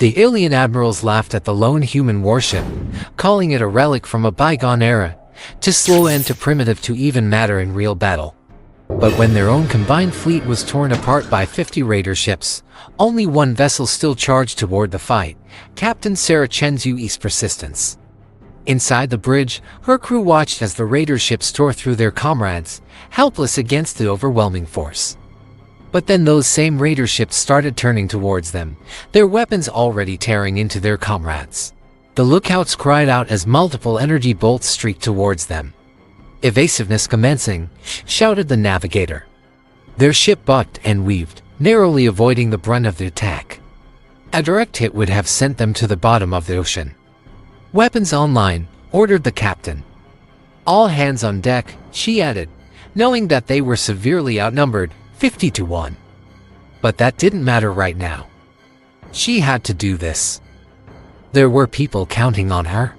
The alien admirals laughed at the lone human warship, calling it a relic from a bygone era, too slow and too primitive to even matter in real battle. But when their own combined fleet was torn apart by 50 raider ships, only one vessel still charged toward the fight, Captain Sarah Chen's UES Persistence. Inside the bridge, her crew watched as the raider ships tore through their comrades, helpless against the overwhelming force. But then those same raider ships started turning towards them, their weapons already tearing into their comrades. The lookouts cried out as multiple energy bolts streaked towards them. "Evasiveness commencing," shouted the navigator. Their ship bucked and weaved, narrowly avoiding the brunt of the attack. A direct hit would have sent them to the bottom of the ocean. "Weapons online," ordered the captain. "All hands on deck," she added, knowing that they were severely outnumbered, 50 to 1. But that didn't matter right now. She had to do this. There were people counting on her.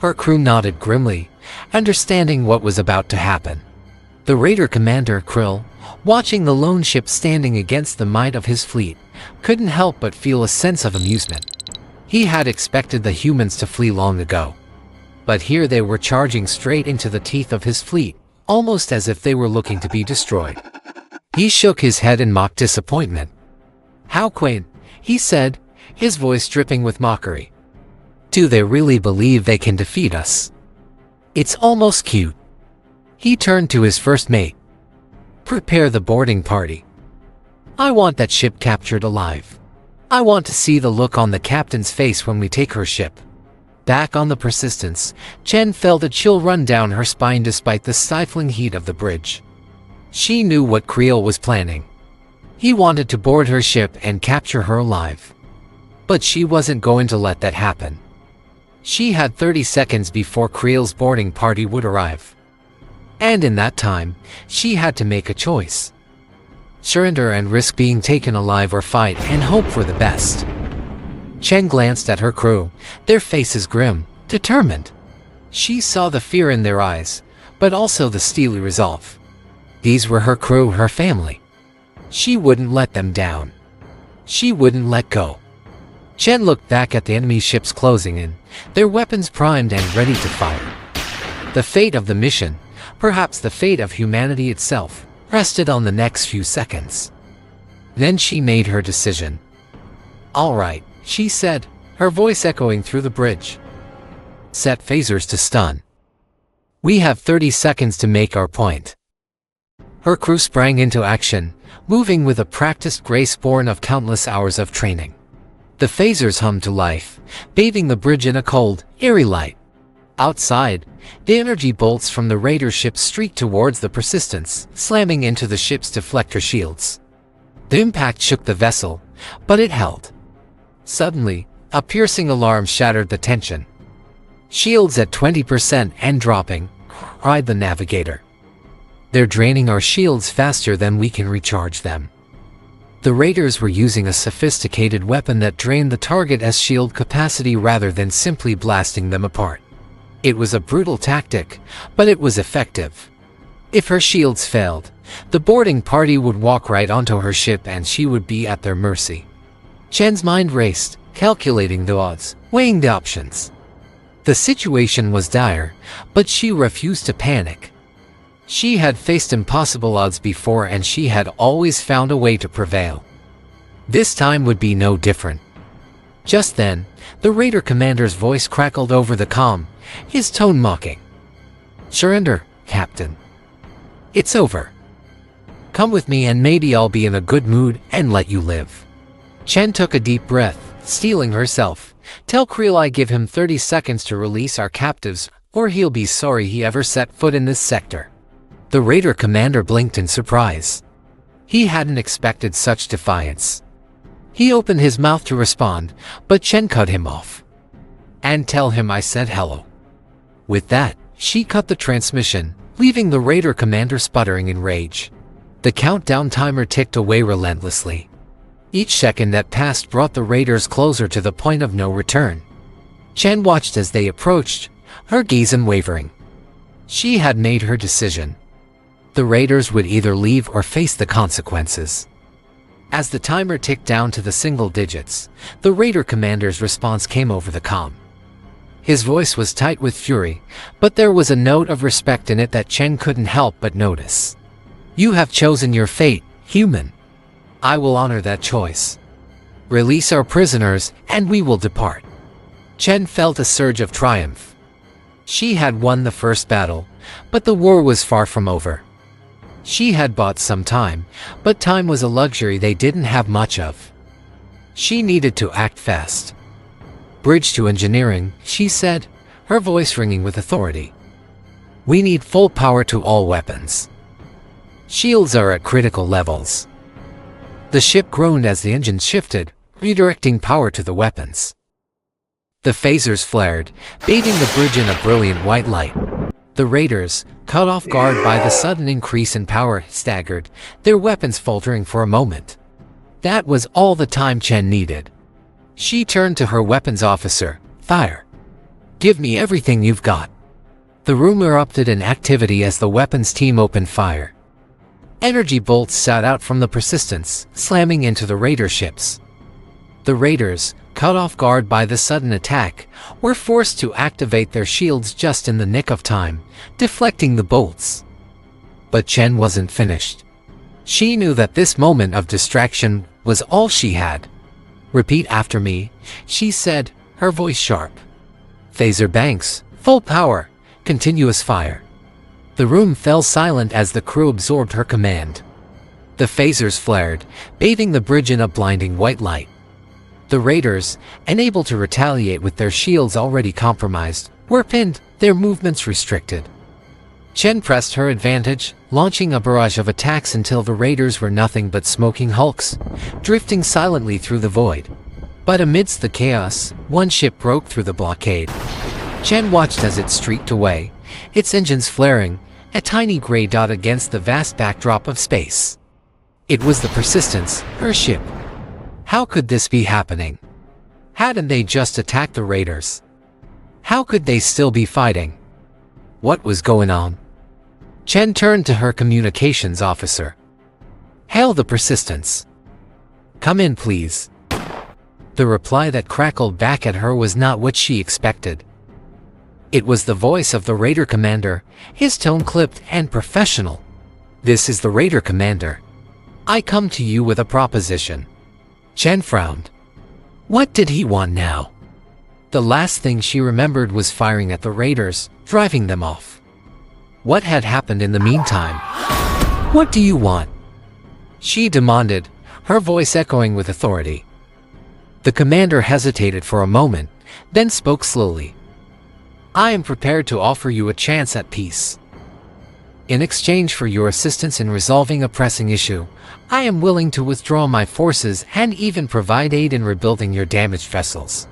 Her crew nodded grimly, understanding what was about to happen. The raider commander, Krill, watching the lone ship standing against the might of his fleet, couldn't help but feel a sense of amusement. He had expected the humans to flee long ago. But here they were charging straight into the teeth of his fleet, almost as if they were looking to be destroyed. He shook his head in mock disappointment. "How quaint," he said, his voice dripping with mockery. "Do they really believe they can defeat us? It's almost cute." He turned to his first mate. "Prepare the boarding party. I want that ship captured alive. I want to see the look on the captain's face when we take her ship." Back on the Persistence, Chen felt a chill run down her spine despite the stifling heat of the bridge. She knew what Creel was planning. He wanted to board her ship and capture her alive. But she wasn't going to let that happen. She had 30 seconds before Creel's boarding party would arrive. And in that time, she had to make a choice. Surrender and risk being taken alive, or fight and hope for the best. Chen glanced at her crew, their faces grim, determined. She saw the fear in their eyes, but also the steely resolve. These were her crew, her family. She wouldn't let them down. She wouldn't let go. Chen looked back at the enemy ships closing in, their weapons primed and ready to fire. The fate of the mission, perhaps the fate of humanity itself, rested on the next few seconds. Then she made her decision. "All right," she said, her voice echoing through the bridge. "Set phasers to stun. We have 30 seconds to make our point." Her crew sprang into action, moving with a practiced grace born of countless hours of training. The phasers hummed to life, bathing the bridge in a cold, eerie light. Outside, the energy bolts from the raider ship streaked towards the Persistence, slamming into the ship's deflector shields. The impact shook the vessel, but it held. Suddenly, a piercing alarm shattered the tension. "Shields at 20% and dropping," cried the navigator. "They're draining our shields faster than we can recharge them." The raiders were using a sophisticated weapon that drained the target's shield capacity rather than simply blasting them apart. It was a brutal tactic, but it was effective. If her shields failed, the boarding party would walk right onto her ship and she would be at their mercy. Chen's mind raced, calculating the odds, weighing the options. The situation was dire, but she refused to panic. She had faced impossible odds before and she had always found a way to prevail. This time would be no different. Just then, the raider commander's voice crackled over the comm, his tone mocking. "Surrender, Captain. It's over. Come with me and maybe I'll be in a good mood and let you live." Chen took a deep breath, steeling herself. "Tell Creel I give him 30 seconds to release our captives, or he'll be sorry he ever set foot in this sector." The raider commander blinked in surprise. He hadn't expected such defiance. He opened his mouth to respond, but Chen cut him off. "And tell him I said hello." With that, she cut the transmission, leaving the raider commander sputtering in rage. The countdown timer ticked away relentlessly. Each second that passed brought the raiders closer to the point of no return. Chen watched as they approached, her gaze unwavering. She had made her decision. The raiders would either leave or face the consequences. As the timer ticked down to the single digits, the Raider commander's response came over the comm. His voice was tight with fury, but there was a note of respect in it that Chen couldn't help but notice. "You have chosen your fate, human. I will honor that choice. Release our prisoners, and we will depart." Chen felt a surge of triumph. She had won the first battle, but the war was far from over. She had bought some time, but time was a luxury they didn't have much of. She needed to act fast. "Bridge to engineering," she said, her voice ringing with authority. "We need full power to all weapons. Shields are at critical levels." The ship groaned as the engines shifted, redirecting power to the weapons. The phasers flared, bathing the bridge in a brilliant white light. The Raiders, caught off guard by the sudden increase in power, staggered, their weapons faltering for a moment. That was all the time Chen needed. She turned to her weapons officer. "Fire. Give me everything you've got." The room erupted in activity as the weapons team opened fire. Energy bolts shot out from the Persistence, slamming into the Raider ships. The Raiders, caught off guard by the sudden attack, were forced to activate their shields just in the nick of time, deflecting the bolts. But Chen wasn't finished. She knew that this moment of distraction was all she had. "Repeat after me," she said, her voice sharp. "Phaser banks, full power, continuous fire." The room fell silent as the crew absorbed her command. The phasers flared, bathing the bridge in a blinding white light. The Raiders, unable to retaliate with their shields already compromised, were pinned, their movements restricted. Chen pressed her advantage, launching a barrage of attacks until the Raiders were nothing but smoking hulks, drifting silently through the void. But amidst the chaos, one ship broke through the blockade. Chen watched as it streaked away, its engines flaring, a tiny gray dot against the vast backdrop of space. It was the Persistence, her ship. How could this be happening? Hadn't they just attacked the Raiders? How could they still be fighting? What was going on? Chen turned to her communications officer. "Hail the Persistence. Come in, please." The reply that crackled back at her was not what she expected. It was the voice of the Raider commander, his tone clipped and professional. "This is the Raider commander. I come to you with a proposition." Chen frowned. What did he want now? The last thing she remembered was firing at the Raiders, driving them off. What had happened in the meantime? "What do you want?" she demanded, her voice echoing with authority. The commander hesitated for a moment, then spoke slowly. "I am prepared to offer you a chance at peace. In exchange for your assistance in resolving a pressing issue, I am willing to withdraw my forces and even provide aid in rebuilding your damaged vessels."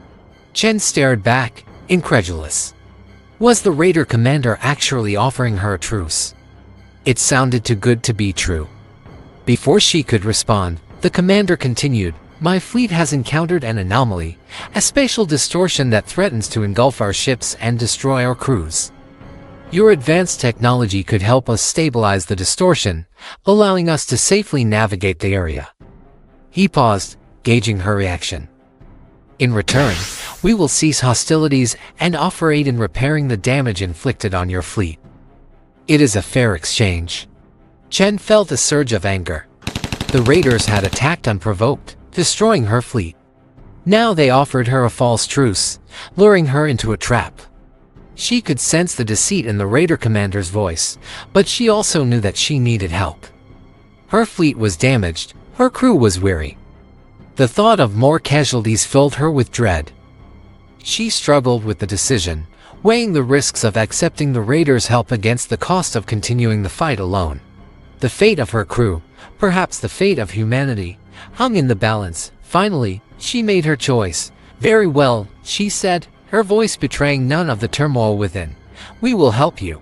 Chen stared back, incredulous. Was the Raider commander actually offering her a truce? It sounded too good to be true. Before she could respond, the commander continued, "My fleet has encountered an anomaly, a spatial distortion that threatens to engulf our ships and destroy our crews. Your advanced technology could help us stabilize the distortion, allowing us to safely navigate the area." He paused, gauging her reaction. "In return, we will cease hostilities and offer aid in repairing the damage inflicted on your fleet. It is a fair exchange." Chen felt a surge of anger. The Raiders had attacked unprovoked, destroying her fleet. Now they offered her a false truce, luring her into a trap. She could sense the deceit in the Raider commander's voice, but she also knew that she needed help. Her fleet was damaged, her crew was weary. The thought of more casualties filled her with dread. She struggled with the decision, weighing the risks of accepting the Raiders' help against the cost of continuing the fight alone. The fate of her crew, perhaps the fate of humanity, hung in the balance. Finally, she made her choice. "Very well," she said, her voice betraying none of the turmoil within. "We will help you."